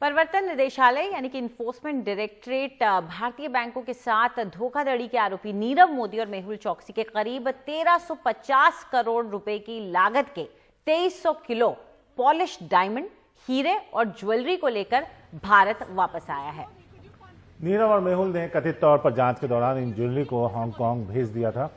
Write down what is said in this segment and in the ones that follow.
प्रवर्तन निदेशालय यानी कि इन्फोर्समेंट डायरेक्टरेट भारतीय बैंकों के साथ धोखाधड़ी के आरोपी नीरव मोदी और मेहुल चोकसी के करीब 1350 करोड़ रुपए की लागत के 2300 किलो पॉलिश डायमंड, हीरे और ज्वेलरी को लेकर भारत वापस आया है। नीरव और मेहुल ने कथित तौर पर जांच के दौरान इन ज्वेलरी को हांगकांग भेज दिया था।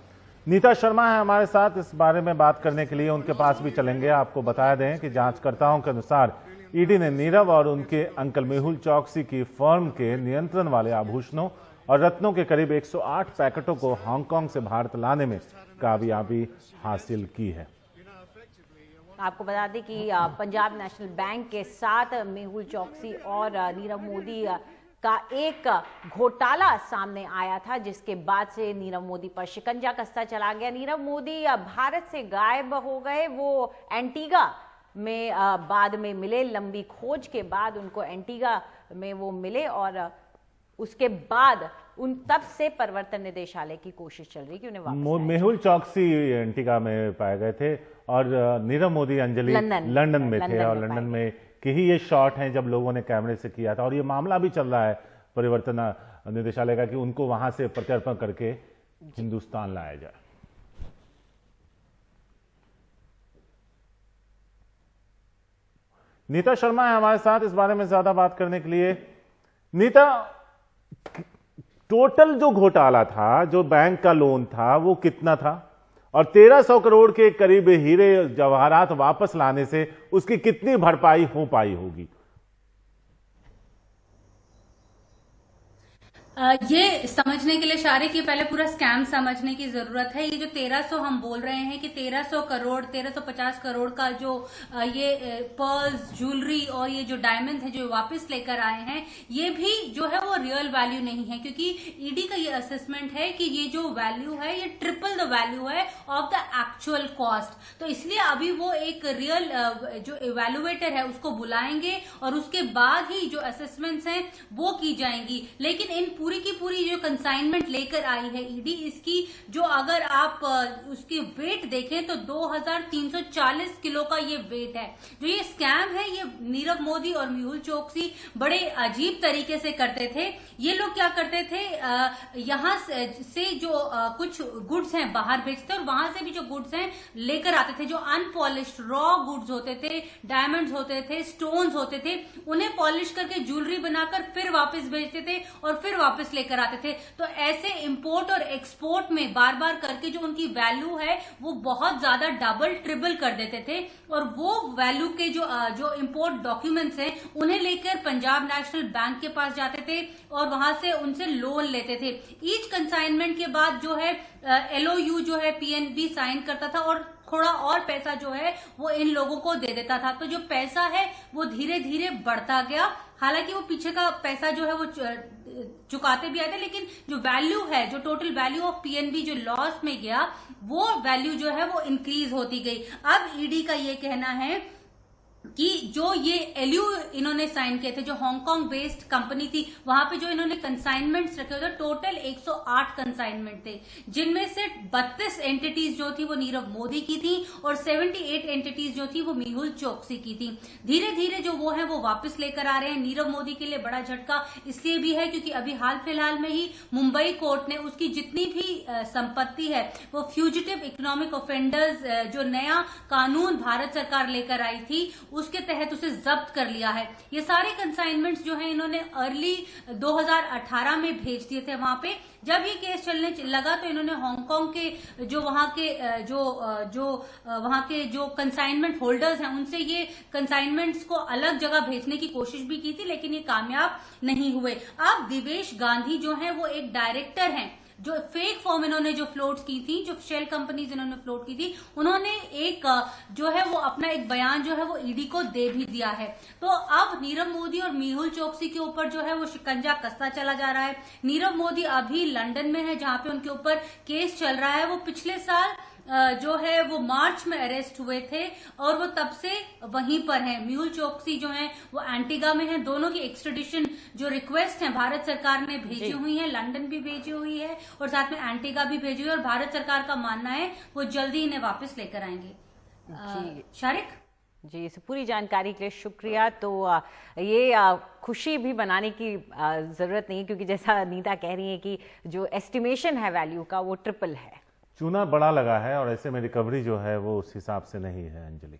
नीता शर्मा है हमारे साथ इस बारे में बात करने के लिए, उनके पास भी चलेंगे। आपको बता दें कि जांचकर्ताओं के अनुसार ईडी ने नीरव और उनके अंकल मेहुल चोकसी की फर्म के नियंत्रण वाले आभूषणों और रत्नों के करीब 108 पैकेटों को हांगकांग से भारत लाने में कामयाबी हासिल की है। आपको बता दें कि पंजाब नेशनल बैंक के साथ मेहुल चोकसी और नीरव मोदी का एक घोटाला सामने आया था, जिसके बाद से नीरव मोदी पर शिकंजा कसता चला गया। नीरव मोदी भारत से गायब हो गए। वो एंटीगा में बाद में मिले, लंबी खोज के बाद उनको एंटीगा में वो मिले और उसके बाद तब से प्रवर्तन निदेशालय की कोशिश चल रही कि उन्हें वापस मेहुल चोकसी एंटीगा में पाए गए थे और नीरव मोदी अंजलि लंदन में थे और लंदन में कि ही ये शॉट हैं जब लोगों ने कैमरे से किया था। और ये मामला भी चल रहा है परिवर्तन निदेशालय का कि उनको वहां से प्रत्यर्पण करके हिंदुस्तान लाया जाए। नीता शर्मा है हमारे साथ इस बारे में ज्यादा बात करने के लिए। नीता, टोटल जो घोटाला था, जो बैंक का लोन था, वो कितना था और 1300 करोड़ के करीब हीरे जवाहरात वापस लाने से उसकी कितनी भरपाई हो पाई होगी? ये समझने के लिए शारिक ये पहले पूरा स्कैम समझने की जरूरत है। ये जो 1300 हम बोल रहे हैं कि 1300 करोड़ 1350 करोड़ का जो ये पर्ल्स, ज्वेलरी और ये जो डायमंड है जो वापस लेकर आए हैं, ये भी जो है वो रियल वैल्यू नहीं है, क्योंकि ईडी का ये असेसमेंट है कि ये जो वैल्यू है ये ट्रिपल द वैल्यू है ऑफ द एक्चुअल कॉस्ट। तो इसलिए अभी वो एक रियल जो इवेल्युएटर है उसको बुलाएंगे और उसके बाद ही जो असेसमेंट्स हैं वो की जाएंगी। लेकिन इन पूरी की पूरी जो कंसाइनमेंट लेकर आई है ईडी, इसकी जो अगर आप उसकी वेट देखें तो 2340 किलो का ये वेट है। जो ये स्कैम है ये नीरव मोदी और मेहुल चोकसी बड़े अजीब तरीके से करते थे। ये लोग क्या करते थे, यहां से जो कुछ गुड्स हैं बाहर बेचते और वहां से भी जो गुड्स हैं लेकर आते थे। जो अनपॉलिश्ड रॉ गुड्स होते थे, डायमंड्स होते थे, स्टोन्स होते थे, उन्हें पॉलिश करके ज्वेलरी बनाकर फिर वापस बेचते थे और फिर वापस लेकर आते थे। तो ऐसे इंपोर्ट और एक्सपोर्ट में बार बार करके जो उनकी वैल्यू है वो बहुत ज्यादा डबल ट्रिपल कर देते थे और वो वैल्यू के जो इंपोर्ट डॉक्यूमेंट्स हैं उन्हें लेकर पंजाब नेशनल बैंक के पास जाते थे और वहां से उनसे लोन लेते थे। ईच कंसाइनमेंट के बाद जो है LOU जो है PNB साइन करता था और थोड़ा और पैसा जो है वो इन लोगों को दे देता था। तो जो पैसा है वो धीरे धीरे बढ़ता गया। हालांकि वो पीछे का पैसा जो है वो चुकाते भी आए थे, लेकिन जो वैल्यू है, जो टोटल वैल्यू ऑफ PNB जो लॉस में गया, वो वैल्यू जो है वो इंक्रीज होती गई। अब ईडी का ये कहना है कि जो ये LOU इन्होंने साइन किए थे, जो हांगकांग बेस्ड कंपनी थी, वहां पे जो इन्होंने कंसाइनमेंट्स रखे हुए थे, टोटल 108 कंसाइनमेंट थे, जिनमें से 32 एंटिटीज जो थी वो नीरव मोदी की थी और 78 एंटिटीज जो थी वो मेहुल चोकसी की थी। धीरे धीरे जो वो है वो वापस लेकर आ रहे हैं। नीरव मोदी के लिए बड़ा झटका इसलिए भी है क्योंकि अभी हाल फिलहाल में ही मुंबई कोर्ट ने उसकी जितनी भी संपत्ति है वो फ्यूजिटिव इकोनॉमिक ऑफेंडर्स जो नया कानून भारत सरकार लेकर आई थी उसके तहत उसे जब्त कर लिया है। ये सारे कंसाइनमेंट्स जो है इन्होंने अर्ली 2018 में भेज दिए थे। वहां पे जब ये केस चलने लगा तो इन्होंने हांगकांग के जो वहां के जो कंसाइनमेंट होल्डर्स हैं उनसे ये कंसाइनमेंट्स को अलग जगह भेजने की कोशिश भी की थी, लेकिन ये कामयाब नहीं हुए। अब दिवेश गांधी जो है वो एक डायरेक्टर हैं, जो फेक फॉर्म इन्होंने जो फ्लोट की थी, जो शेल कंपनीज इन्होंने फ्लोट की थी, उन्होंने एक जो है वो अपना एक बयान जो है वो ईडी को दे भी दिया है। तो अब नीरव मोदी और मेहुल चोकसी के ऊपर जो है वो शिकंजा कसता चला जा रहा है। नीरव मोदी अभी लंदन में है जहां पे उनके ऊपर केस चल रहा है। वो पिछले साल जो है वो मार्च में अरेस्ट हुए थे और वो तब से वहीं पर हैं। मेहुल चोकसी जो है वो एंटीगा में है। दोनों की एक्सट्रेडिशन जो रिक्वेस्ट है भारत सरकार ने भेजी हुई है, लंदन भी भेजी हुई है और साथ में एंटीगा भी भेजी हुई है और भारत सरकार का मानना है वो जल्दी इन्हें वापस लेकर आएंगे। शारिक। जी, इस पूरी जानकारी के लिए शुक्रिया। तो ये खुशी भी बनाने की ज़रूरत नहीं, क्योंकि जैसा नीता कह रही है कि जो एस्टिमेशन है वैल्यू का वो ट्रिपल है। चूना बड़ा लगा है और ऐसे में रिकवरी जो है वो उस हिसाब से नहीं है अंजलि।